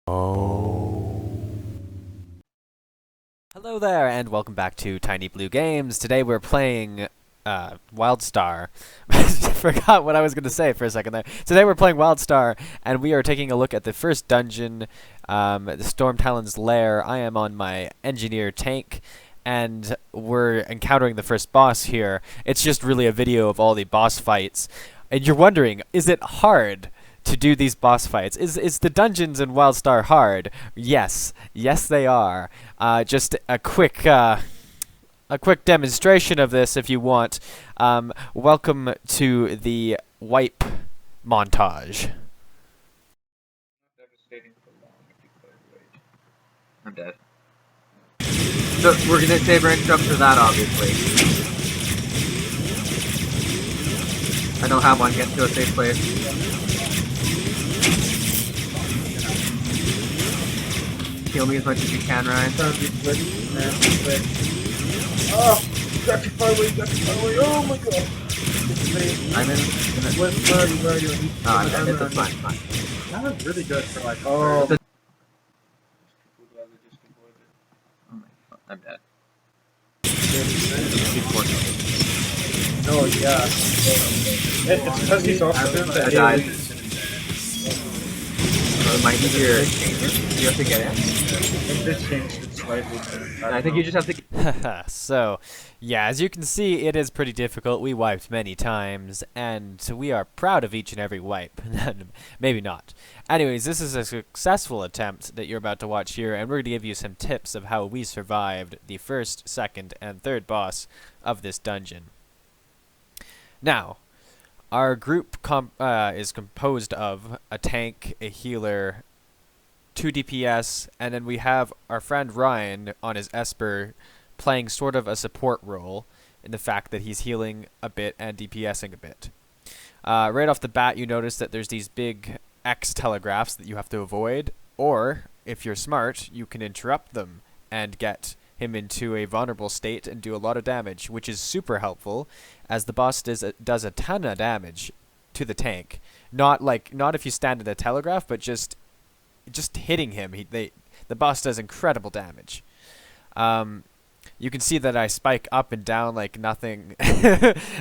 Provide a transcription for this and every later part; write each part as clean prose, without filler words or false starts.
Oh. Hello there, and welcome back to Tiny Blue Games. Today we're playing Wildstar. Forgot what I was going to say for a second there. Today we're playing Wildstar, and we are taking a look at the first dungeon, the Stormtalon's Lair. I am on my engineer tank, and we're encountering the first boss here. It's just really a video of all the boss fights. And you're wondering, is it hard to do these boss fights? Is the dungeons in Wildstar hard? Yes, they are. Just a quick demonstration of this, if you want. Welcome to the wipe montage. I'm dead. So we're gonna save our intro for that, obviously. I don't have one. Get to a safe place. Heal me as much as you can, Ryan. Oh, got too far away, oh my god. I'm in. Oh, I'm dead. It's fine. That was really good for like, oh my god, I'm dead. Oh yeah. It's because he's also I died. It might be your changes. You have to get in. It changed it slightly. I think you just have to. So, yeah, as you can see, it is pretty difficult. We wiped many times, and we are proud of each and every wipe. Maybe not. Anyways, this is a successful attempt that you're about to watch here, and we're going to give you some tips of how we survived the first, second, and third boss of this dungeon. Now, our group is composed of a tank, a healer, 2 DPS, and then we have our friend Ryan on his Esper playing sort of a support role in the fact that he's healing a bit and DPSing a bit. Right off the bat, you notice that there's these big X telegraphs that you have to avoid, or, if you're smart, you can interrupt them and get him into a vulnerable state and do a lot of damage, which is super helpful, as the boss does a ton of damage to the tank. Not if you stand in a telegraph, but just hitting him. The boss does incredible damage. You can see that I spike up and down like nothing,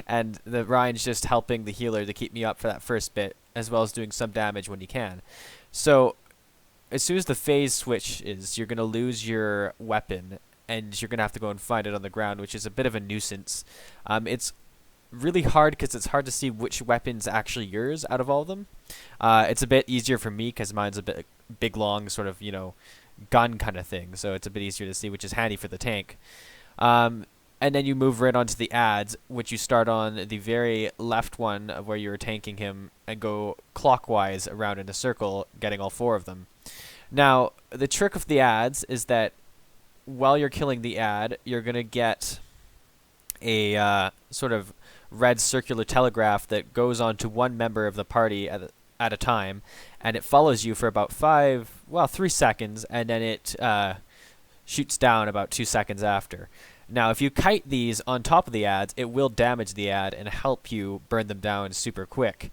and the Ryan's just helping the healer to keep me up for that first bit, as well as doing some damage when he can. So, as soon as the phase switches, you're going to lose your weapon, and you're going to have to go and find it on the ground, which is a bit of a nuisance. It's really hard because it's hard to see which weapon's actually yours out of all of them. It's a bit easier for me because mine's a bit big, long, sort of, gun kind of thing, so it's a bit easier to see, which is handy for the tank. And then you move right onto the ads, which you start on the very left one of where you're tanking him and go clockwise around in a circle, getting all 4 of them. Now, the trick of the ads is that while you're killing the ad, you're going to get a sort of red circular telegraph that goes on to one member of the party at a time, and it follows you for about 3 seconds, and then it shoots down about 2 seconds after. Now, if you kite these on top of the ads, it will damage the ad and help you burn them down super quick.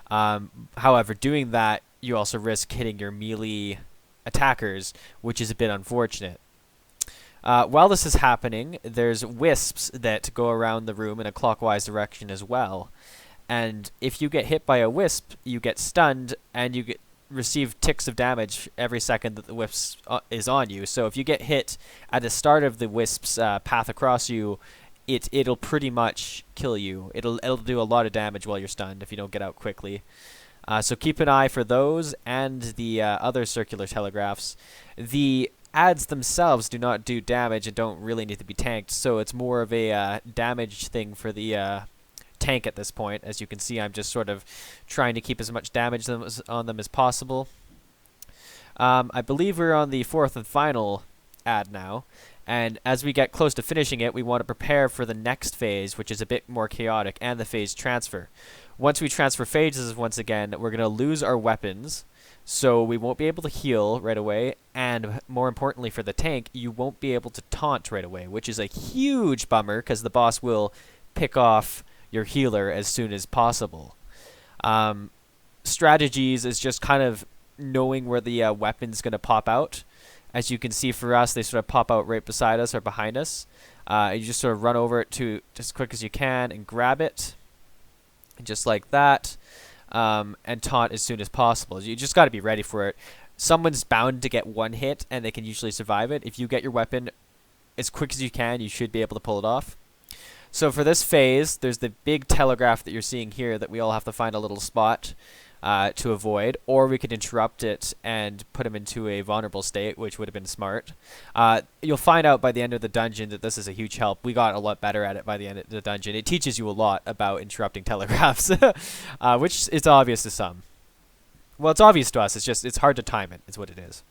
However, doing that, you also risk hitting your melee attackers, which is a bit unfortunate. While this is happening, there's wisps that go around the room in a clockwise direction as well. And if you get hit by a wisp, you get stunned, and you receive ticks of damage every second that the wisp is on you. So if you get hit at the start of the wisp's path across you, it'll pretty much kill you. It'll do a lot of damage while you're stunned if you don't get out quickly. So keep an eye for those and the other circular telegraphs. The ads themselves do not do damage and don't really need to be tanked, so it's more of a damage thing for the tank at this point. As you can see, I'm just sort of trying to keep as much damage on them as possible. I believe we're on the 4th and final ad now, and as we get close to finishing it, we want to prepare for the next phase, which is a bit more chaotic, and the phase transfer. Once we transfer phases once again, we're going to lose our weapons, so we won't be able to heal right away, and more importantly for the tank, you won't be able to taunt right away, which is a huge bummer because the boss will pick off your healer as soon as possible. Strategies is just kind of knowing where the weapon's going to pop out. As you can see for us, they sort of pop out right beside us or behind us. You just sort of run over it to just as quick as you can and grab it, just like that, and taunt as soon as possible. You just got to be ready for it. Someone's bound to get one hit, and they can usually survive it. If you get your weapon as quick as you can, you should be able to pull it off. So for this phase, there's the big telegraph that you're seeing here that we all have to find a little spot to avoid, or we could interrupt it and put him into a vulnerable state, which would have been smart. You'll find out by the end of the dungeon that this is a huge help. We got a lot better at it by the end of the dungeon. It teaches you a lot about interrupting telegraphs, which is obvious to some. Well, it's obvious to us. It's hard to time it, is what it is.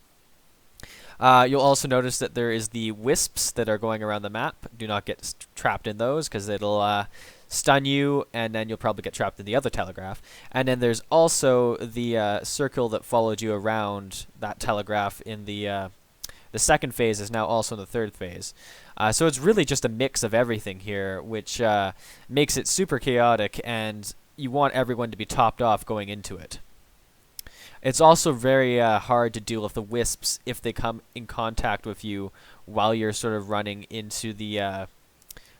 You'll also notice that there is the wisps that are going around the map. Do not get trapped in those, because it'll stun you, and then you'll probably get trapped in the other telegraph. And then there's also the circle that followed you around that telegraph in the second phase is now also in the third phase. So it's really just a mix of everything here, which makes it super chaotic, and you want everyone to be topped off going into it. It's also very hard to deal with the wisps if they come in contact with you while you're sort of running into the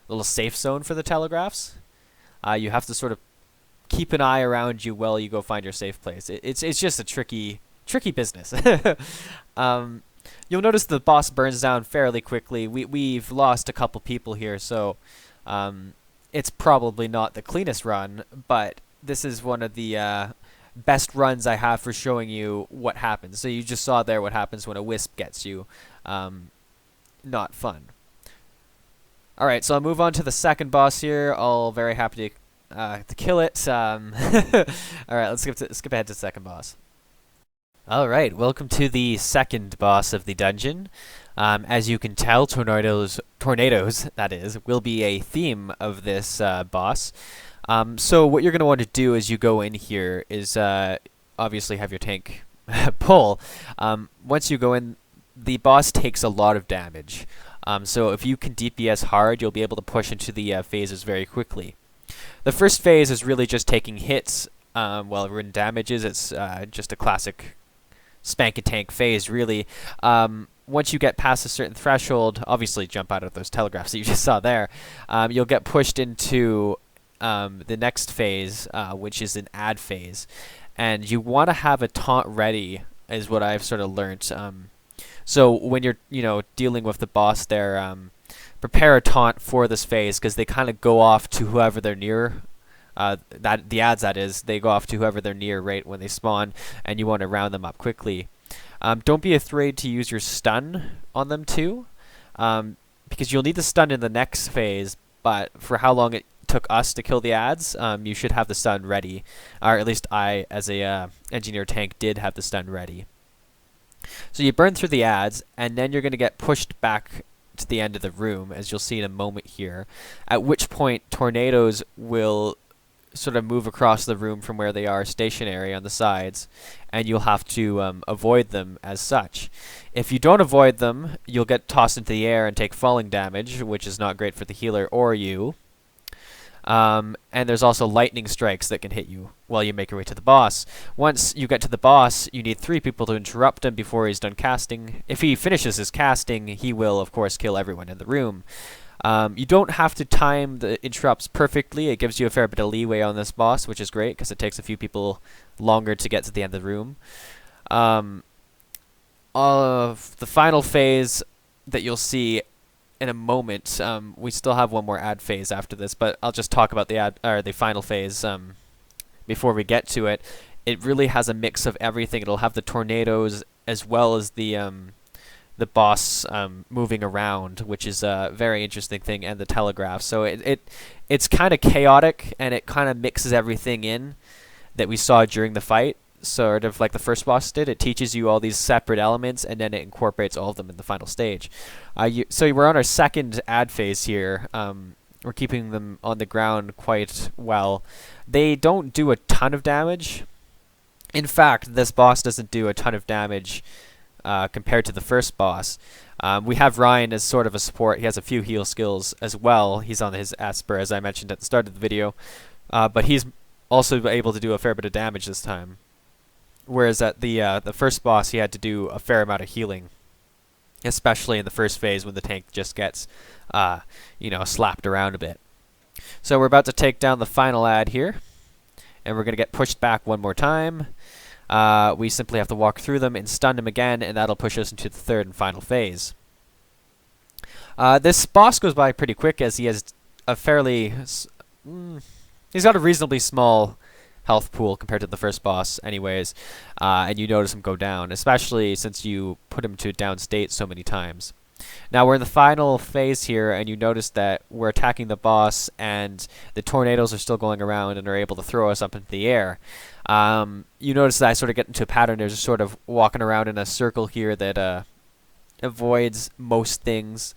little safe zone for the telegraphs. You have to sort of keep an eye around you while you go find your safe place. It's just a tricky business. You'll notice the boss burns down fairly quickly. We've lost a couple people here, so it's probably not the cleanest run, but this is one of the best runs I have for showing you what happens. So you just saw there what happens when a wisp gets you. Not fun. Alright, so I'll move on to the second boss here. All very happy to kill it. Alright, let's skip ahead to the second boss. Alright, welcome to the second boss of the dungeon. As you can tell, tornadoes, that is, will be a theme of this boss. So what you're going to want to do as you go in here is obviously have your tank pull. Once you go in, the boss takes a lot of damage. So if you can DPS hard, you'll be able to push into the phases very quickly. The first phase is really just taking hits. While we're in damages, it's just a classic spank and tank phase, really. Once you get past a certain threshold, obviously jump out of those telegraphs that you just saw there, you'll get pushed into the next phase, which is an add phase. And you want to have a taunt ready, is what I've sort of learnt. So when you're, dealing with the boss there, prepare a taunt for this phase, because they kind of go off to whoever they're near. The adds, that is, they go off to whoever they're near right when they spawn, and you want to round them up quickly. Don't be afraid to use your stun on them too, because you'll need the stun in the next phase, but for how long it took us to kill the adds, you should have the stun ready. Or at least I, as a engineer tank, did have the stun ready. So you burn through the adds, and then you're going to get pushed back to the end of the room, as you'll see in a moment here, at which point tornadoes will sort of move across the room from where they are stationary on the sides, and you'll have to avoid them as such. If you don't avoid them, you'll get tossed into the air and take falling damage, which is not great for the healer or you. And there's also lightning strikes that can hit you while you make your way to the boss. Once you get to the boss, you need 3 people to interrupt him before he's done casting. If he finishes his casting, he will, of course, kill everyone in the room. You don't have to time the interrupts perfectly. It gives you a fair bit of leeway on this boss, which is great, because it takes a few people longer to get to the end of the room. Of the final phase that you'll see in a moment, we still have one more ad phase after this, but I'll just talk about the final phase before we get to it. It really has a mix of everything. It'll have the tornadoes as well as the boss moving around, which is a very interesting thing, and the telegraph. So it's kind of chaotic, and it kind of mixes everything in that we saw during the fight, sort of like the first boss did. It teaches you all these separate elements, and then it incorporates all of them in the final stage. So we're on our second ad phase here. We're keeping them on the ground quite well. They don't do a ton of damage. In fact, this boss doesn't do a ton of damage compared to the first boss. We have Ryan as sort of a support. He has a few heal skills as well. He's on his Asper, as I mentioned at the start of the video. But he's also able to do a fair bit of damage this time. Whereas at the first boss, he had to do a fair amount of healing, especially in the first phase when the tank just gets, slapped around a bit. So we're about to take down the final ad here, and we're going to get pushed back one more time. We simply have to walk through them and stun him again, and that'll push us into the third and final phase. This boss goes by pretty quick as he has a he's got a reasonably small health pool compared to the first boss anyways, and you notice him go down, especially since you put him to down state so many times. Now we're in the final phase here, and you notice that we're attacking the boss, and the tornadoes are still going around and are able to throw us up into the air. You notice that I sort of get into a pattern. There's just sort of walking around in a circle here that avoids most things.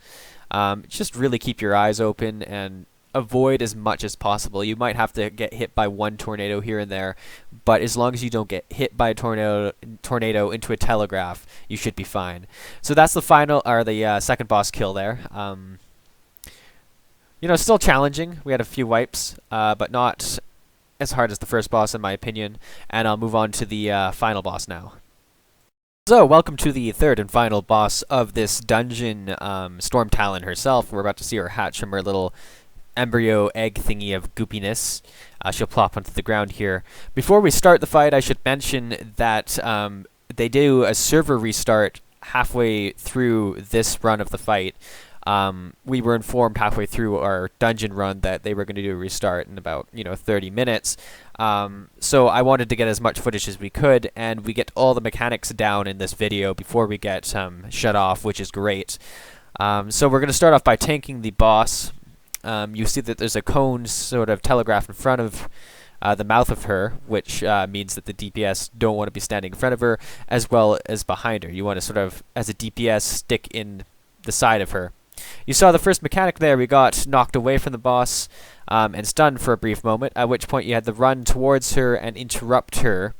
Just really keep your eyes open and avoid as much as possible. You might have to get hit by one tornado here and there, but as long as you don't get hit by a tornado into a telegraph, you should be fine. So that's the second boss kill there. Still challenging. We had a few wipes, but not as hard as the first boss in my opinion. And I'll move on to the final boss now. So, welcome to the third and final boss of this dungeon, Stormtalon herself. We're about to see her hatch from her little embryo egg thingy of goopiness. She'll plop onto the ground here. Before we start the fight, I should mention that they do a server restart halfway through this run of the fight. We were informed halfway through our dungeon run that they were going to do a restart in about 30 minutes. So I wanted to get as much footage as we could, and we get all the mechanics down in this video before we get shut off, which is great. So we're going to start off by tanking the boss. You see that there's a cone sort of telegraph in front of the mouth of her, which means that the DPS don't want to be standing in front of her as well as behind her. You want to sort of, as a DPS, stick in the side of her. You saw the first mechanic there. We got knocked away from the boss and stunned for a brief moment, at which point you had to run towards her and interrupt her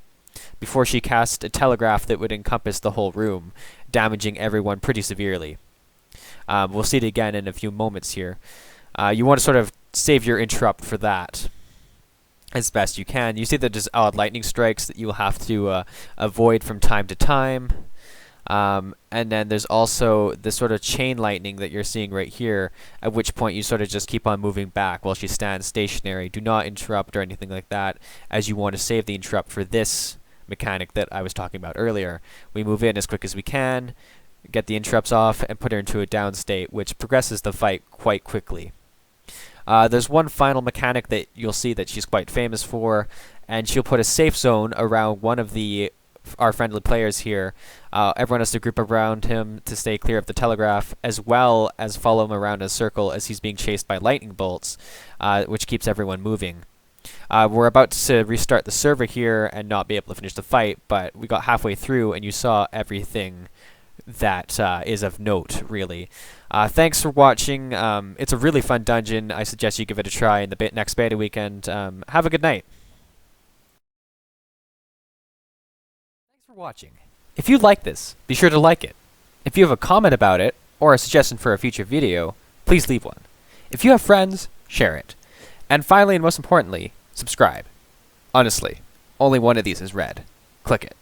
before she cast a telegraph that would encompass the whole room, damaging everyone pretty severely. We'll see it again in a few moments here. You want to sort of save your interrupt for that as best you can. You see that there's odd lightning strikes that you will have to avoid from time to time. And then there's also this sort of chain lightning that you're seeing right here, at which point you sort of just keep on moving back while she stands stationary. Do not interrupt or anything like that, as you want to save the interrupt for this mechanic that I was talking about earlier. We move in as quick as we can, get the interrupts off, and put her into a down state, which progresses the fight quite quickly. There's one final mechanic that you'll see that she's quite famous for, and she'll put a safe zone around one of our friendly players here. Everyone has to group around him to stay clear of the telegraph, as well as follow him around in a circle as he's being chased by lightning bolts, which keeps everyone moving. We're about to restart the server here and not be able to finish the fight, but we got halfway through and you saw everything that is of note, really. Thanks for watching. It's a really fun dungeon. I suggest you give it a try in the next beta weekend. Have a good night. Thanks for watching. If you like this, be sure to like it. If you have a comment about it, or a suggestion for a future video, please leave one. If you have friends, share it. And finally, and most importantly, subscribe. Honestly, only one of these is red. Click it.